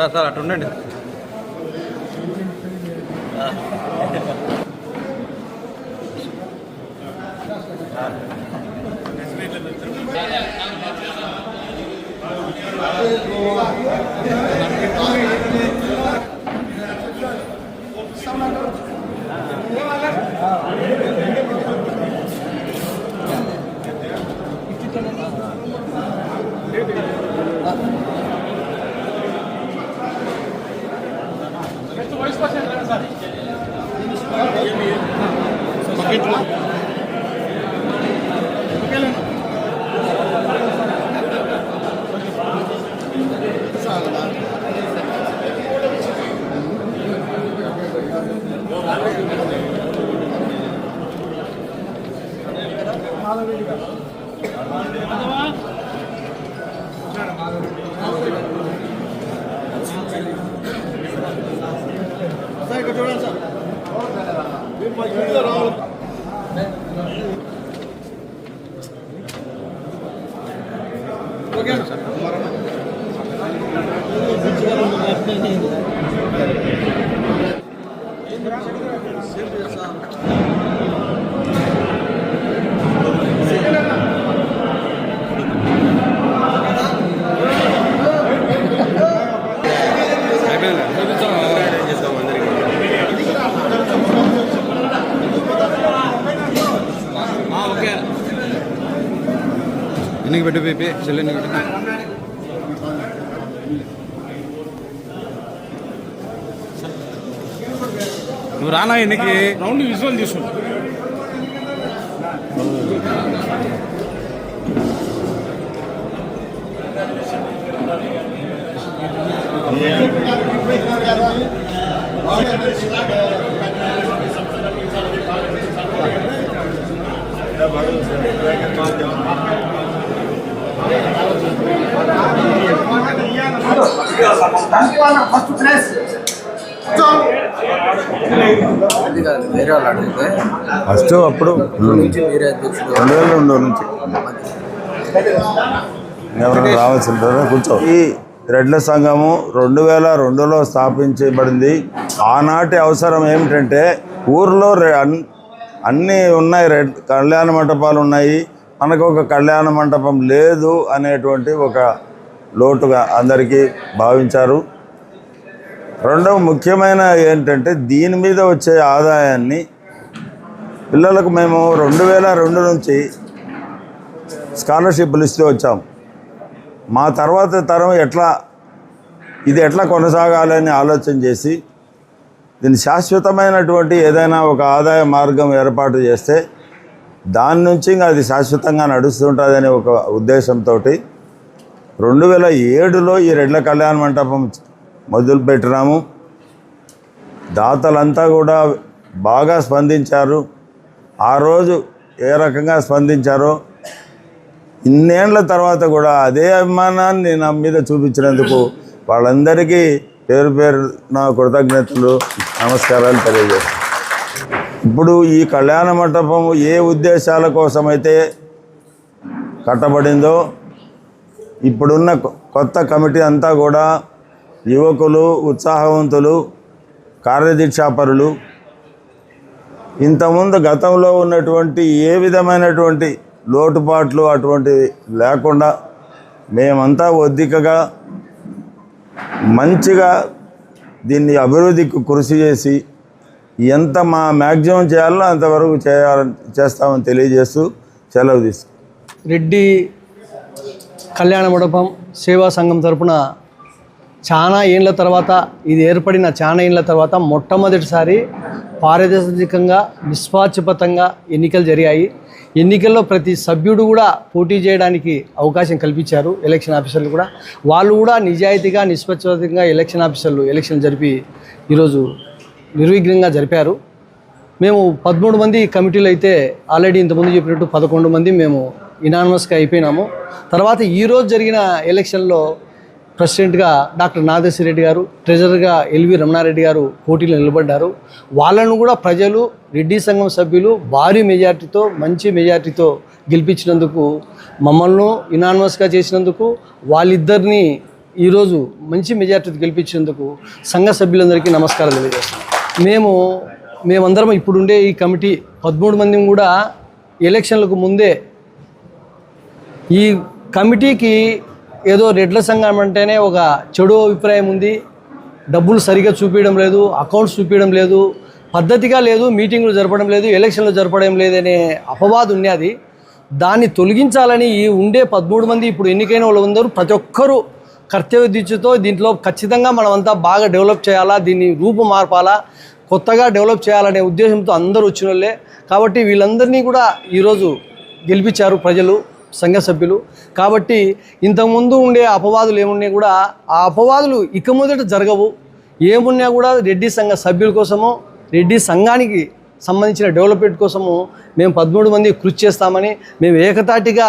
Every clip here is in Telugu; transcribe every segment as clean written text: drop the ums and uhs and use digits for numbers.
సార్ సార్ అటు ఉండండి. ఎన్నికి పెట్టు పీపీ చెల్లెన్ని పెట్టు. నువ్వు రానా ఎన్నికి రౌండ్ విజువల్ తీసుకుంటా. ఫస్ట్ అప్పుడు 2002 నుంచి ఎవరైనా రావాల్సి ఉంటారో కూర్చో. ఈ రెడ్ల సంఘము 2002లో స్థాపించబడింది. ఆనాటి అవసరం ఏమిటంటే ఊర్లో అన్నీ ఉన్నాయి, కళ్యాణ మంటపాలు ఉన్నాయి, మనకు ఒక కళ్యాణ మంటపం లేదు అనేటువంటి ఒక లోటుగా అందరికీ భావించారు. రెండవ ముఖ్యమైన ఏంటంటే దీని మీద వచ్చే ఆదాయాన్ని పిల్లలకు మేము 2002 నుంచి స్కాలర్షిప్లు ఇస్తూ వచ్చాం. మా తర్వాత తరం ఇది ఎట్లా కొనసాగాలని ఆలోచన చేసి దీన్ని శాశ్వతమైనటువంటి ఏదైనా ఒక ఆదాయ మార్గం ఏర్పాటు చేస్తే దాని నుంచి ఇంకా అది శాశ్వతంగా నడుస్తుంటుందనే ఒక ఉద్దేశంతో 2007లో ఈ రెడ్ల కళ్యాణ మంటపం మొదలుపెట్టినాము. దాతలంతా కూడా బాగా స్పందించారు. ఆ రోజు ఏ రకంగా స్పందించారో ఇన్నేళ్ల తర్వాత కూడా అదే అభిమానాన్ని నా మీద చూపించినందుకు వాళ్ళందరికీ పేరు పేరు నా కృతజ్ఞతలు, నమస్కారాలు తెలియజేస్తాను. ఇప్పుడు ఈ కళ్యాణ మంటపం ఏ ఉద్దేశాల కోసమైతే కట్టబడిందో ఇప్పుడున్న కొత్త కమిటీ అంతా కూడా యువకులు, ఉత్సాహవంతులు, కార్యదీక్షాపరులు. ఇంతకుముందు గతంలో ఉన్నటువంటి ఏ విధమైనటువంటి లోటుపాట్లు అటువంటివి లేకుండా మేమంతా ఒద్దికగా మంచిగా దీన్ని అభివృద్ధికి కృషి చేసి ఎంత మా మ్యాక్సిమం చేయాలో అంతవరకు చేస్తామని తెలియజేస్తూ సెలవు తీసుకు. రెడ్డి కళ్యాణ మండపం సేవా సంఘం తరపున చాలా ఏళ్ళ తర్వాత, ఇది ఏర్పడిన చాలా ఏళ్ళ తర్వాత మొట్టమొదటిసారి పారదర్శకంగా నిష్పాక్షపాతంగా ఎన్నికలు జరిగాయి. ఎన్నికల్లో ప్రతి సభ్యుడు కూడా పోటీ చేయడానికి అవకాశం కల్పించారు. ఎలక్షన్ ఆఫీసర్లు కూడా వాళ్ళు కూడా నిజాయితీగా నిష్పక్షపాతంగా ఎలక్షన్ ఆఫీసర్లు ఎలక్షన్ జరిపి ఈరోజు నిర్విఘ్నంగా జరిపారు. మేము 13 మంది కమిటీలు అయితే ఆల్రెడీ ఇంతకుముందు చెప్పినట్టు 11 మంది మేము ఇనానిమస్గా అయిపోయినాము. తర్వాత ఈరోజు జరిగిన ఎలక్షన్లో ప్రెసిడెంట్గా డాక్టర్ నాగేశ్వర రెడ్డి గారు, ట్రెజరర్గా ఎల్వి రమణారెడ్డి గారు పోటీలో నిలబడ్డారు. వాళ్ళను కూడా ప్రజలు, రెడ్డి సంఘం సభ్యులు భారీ మెజార్టీతో, మంచి మెజార్టీతో గెలిపించినందుకు, మమ్మల్ని ఇనానిమస్గా చేసినందుకు, వాళ్ళిద్దరిని ఈరోజు మంచి మెజార్టీతో గెలిపించేందుకు సంఘ సభ్యులందరికీ నమస్కారం తెలియజేస్తున్నాం. మేమందరం ఇప్పుడుండే ఈ కమిటీ 13 మంది కూడా ఎలక్షన్లకు ముందే ఈ కమిటీకి ఏదో రెడ్ల సంఘం అంటేనే ఒక చెడు అభిప్రాయం ఉంది, డబ్బులు సరిగా చూపించడం లేదు, అకౌంట్స్ చూపించడం లేదు, పద్ధతిగా లేదు, మీటింగులు జరపడం లేదు, ఎలక్షన్లు జరపడం లేదనే అపవాదు ఉన్నది. దాన్ని తొలగించాలని ఈ ఉండే 13 మంది ఇప్పుడు ఎన్నికైన వాళ్ళందరూ ప్రతి ఒక్కరూ కర్తవ్య దీక్షతో దీంట్లో ఖచ్చితంగా మనమంతా బాగా డెవలప్ చేయాలా, దీన్ని రూపు మార్పాలా, కొత్తగా డెవలప్ చేయాలనే ఉద్దేశంతో అందరూ వచ్చిన వాళ్ళే. కాబట్టి వీళ్ళందరినీ కూడా ఈరోజు గెలిపించారు ప్రజలు, సంఘ సభ్యులు. కాబట్టి ఇంతకుముందు ఉండే అపవాదులు ఏమున్నాయి కూడా ఆ అపవాదులు ఇక మొదట జరగవు. ఏమున్నా కూడా రెడ్డి సంఘ సభ్యుల కోసము, రెడ్డి సంఘానికి సంబంధించిన డెవలప్మెంట్ కోసము మేము 13 మంది కృషి చేస్తామని, మేము ఏకతాటిగా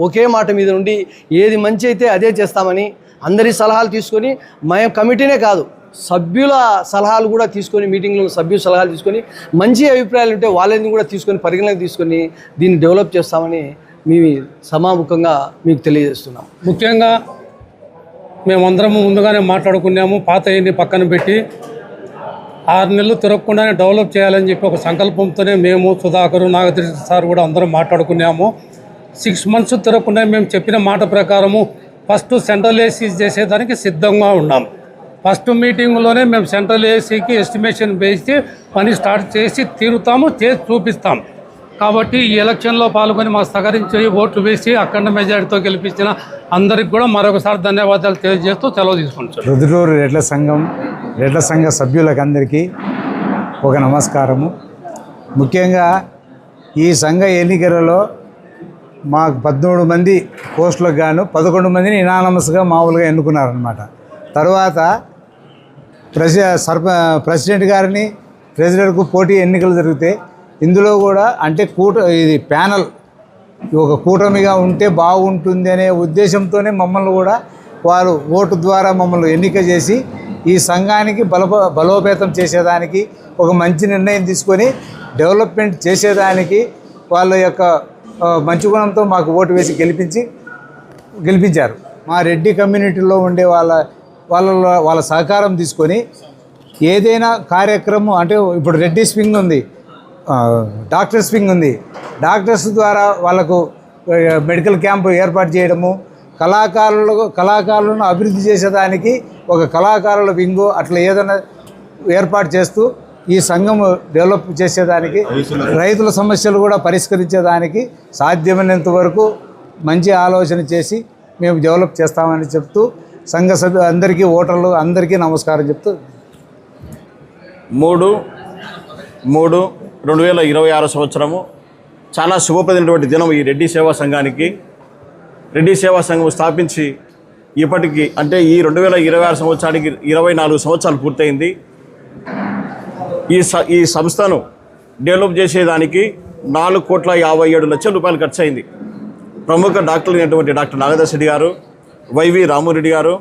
ఒకే మాట మీద ఉండి ఏది మంచి అయితే అదే చేస్తామని అందరి సలహాలు తీసుకొని, మేము కమిటీనే కాదు సభ్యుల సలహాలు కూడా తీసుకొని, మీటింగ్లో సభ్యుల సలహాలు తీసుకొని మంచి అభిప్రాయాలు ఉంటే వాళ్ళని కూడా తీసుకొని పరిగణలోకి తీసుకొని దీన్ని డెవలప్ చేస్తామని మేము సమాముఖంగా మీకు తెలియజేస్తున్నాం. ముఖ్యంగా మేమందరము ముందుగానే మాట్లాడుకున్నాము. పాత ఎన్ని పక్కన పెట్టి 6 నెలలు తిరగకుండానే డెవలప్ చేయాలని చెప్పి ఒక సంకల్పంతోనే మేము, సుధాకరు, నాగతిరి సార్ కూడా అందరం మాట్లాడుకున్నాము. 6 మంత్స్ తిరగకుండా మేము చెప్పిన మాట ప్రకారము ఫస్ట్ సెంట్రల్ ఏసీ చేసేదానికి సిద్ధంగా ఉన్నాం. ఫస్ట్ మీటింగ్లోనే మేము సెంట్రల్ ఏసీకి ఎస్టిమేషన్ వేసి పని స్టార్ట్ చేసి తీరుతాము, చేసి చూపిస్తాం. కాబట్టి ఈ ఎలక్షన్లో పాల్గొని మాకు సహకరించి ఓట్లు వేసి అఖండ మెజారిటీతో గెలిపించిన అందరికి కూడా మరొకసారి ధన్యవాదాలు తెలియజేస్తూ సెలవు తీసుకుంటాం. రుద్రూరు రెడ్ల సంఘ సభ్యులకు అందరికీ ఒక నమస్కారము. ముఖ్యంగా ఈ సంఘ ఎన్నికలలో మాకు 13 మంది పోస్టులకు గాను 11 మందిని ఇనానమస్గా మామూలుగా ఎన్నుకున్నారనమాట. తర్వాత ప్రెసిడెంట్ గారిని, ప్రెసిడెంట్కు పోటీ ఎన్నికలు జరిగితే ఇందులో కూడా అంటే ఇది ప్యానల్ ఒక కూటమిగా ఉంటే బాగుంటుంది అనే ఉద్దేశంతోనే మమ్మల్ని కూడా వారు ఓటు ద్వారా మమ్మల్ని ఎన్నిక చేసి ఈ సంఘానికి బలోపేతం చేసేదానికి ఒక మంచి నిర్ణయం తీసుకొని డెవలప్మెంట్ చేసేదానికి వాళ్ళ యొక్క మంచి గుణంతో మాకు ఓటు వేసి గెలిపించారు. మా రెడ్డి కమ్యూనిటీలో ఉండే వాళ్ళ సహకారం తీసుకొని ఏదైనా కార్యక్రమం అంటే ఇప్పుడు రెడ్డి స్వింగ్ ఉంది, డాక్టర్స్ వింగ్ ఉంది. డాక్టర్స్ ద్వారా వాళ్ళకు మెడికల్ క్యాంపు ఏర్పాటు చేయడము, కళాకారులను అభివృద్ధి చేసేదానికి ఒక కళాకారుల వింగు అట్లా ఏదైనా ఏర్పాటు చేస్తూ ఈ సంఘం డెవలప్ చేసేదానికి, రైతుల సమస్యలు కూడా పరిష్కరించేదానికి సాధ్యమైనంత వరకు మంచి ఆలోచన చేసి మేము డెవలప్ చేస్తామని చెప్తూ సంఘ సభ్యులు అందరికీ, ఓటర్లు అందరికీ నమస్కారం చెప్తూ 3/3/2026 సంవత్సరము చాలా శుభప్రదమైనటువంటి దినం ఈ రెడ్డి సేవా సంఘానికి. రెడ్డి సేవా సంఘం స్థాపించి ఇప్పటికి అంటే ఈ 2026 సంవత్సరానికి 24 సంవత్సరాలు పూర్తయింది. ఈ సంస్థను డెవలప్ చేసేదానికి 4,57,00,000 రూపాయలు ఖర్చు అయింది. ప్రముఖ డాక్టర్లు అయినటువంటి డాక్టర్ నాగదర్శరెడ్డి గారు, వైవి రామరెడ్డి గారు,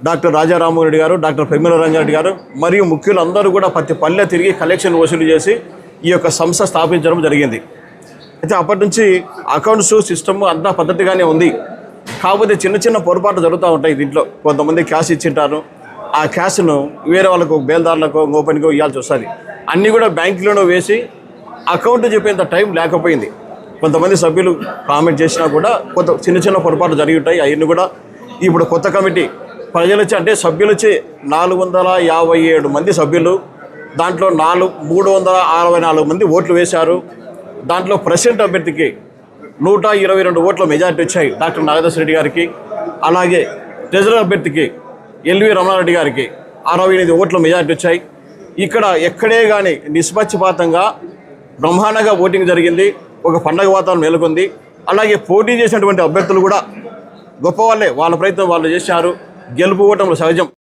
డాక్టర్ రాజారామరెడ్డి గారు, డాక్టర్ పెమ్మిల రంగారెడ్డి గారు మరియు ముఖ్యులు అందరూ కూడా ప్రతి పల్లె తిరిగి కలెక్షన్ వసూలు చేసి ఈ యొక్క సంస్థ స్థాపించడం జరిగింది. అయితే అప్పటి నుంచి అకౌంట్స్ సిస్టమ్ అంతా పద్ధతిగానే ఉంది. కాకపోతే చిన్న చిన్న పొరపాట్లు జరుగుతూ ఉంటాయి. దీంట్లో కొంతమంది క్యాష్ ఇచ్చింటారు, ఆ క్యాష్ను వేరే వాళ్ళకు, బేల్దారులకు, ఓపెన్కో ఇవ్వాల్సి వస్తుంది. అన్నీ కూడా బ్యాంకులోనూ వేసి అకౌంట్ చెప్పేంత టైం లేకపోయింది. కొంతమంది సభ్యులు కామెంట్ చేసినా కూడా కొంత చిన్న చిన్న పొరపాట్లు జరిగి ఉంటాయి. అవన్నీ కూడా ఇప్పుడు కొత్త కమిటీ ప్రజలు వచ్చి అంటే సభ్యులు వచ్చి 457 మంది సభ్యులు, దాంట్లో 364 మంది ఓట్లు వేశారు. దాంట్లో ప్రెసిడెంట్ అభ్యర్థికి 122 ఓట్ల మెజారిటీ వచ్చాయి డాక్టర్ నాగదర్శరెడ్డి గారికి. అలాగే ట్రెజరర్ అభ్యర్థికి ఎల్వి రమణారెడ్డి గారికి 68 ఓట్ల మెజారిటీ వచ్చాయి. ఇక్కడ ఎక్కడే కానీ నిష్పక్షపాతంగా బ్రహ్మాండంగా ఓటింగ్ జరిగింది. ఒక పండగ వాతావరణం నెలకొంది. అలాగే పోటీ చేసినటువంటి అభ్యర్థులు కూడా గొప్ప వాళ్ళే, వాళ్ళ ప్రయత్నం వాళ్ళు చేశారు. గెలుపు ఓటములు సహజం.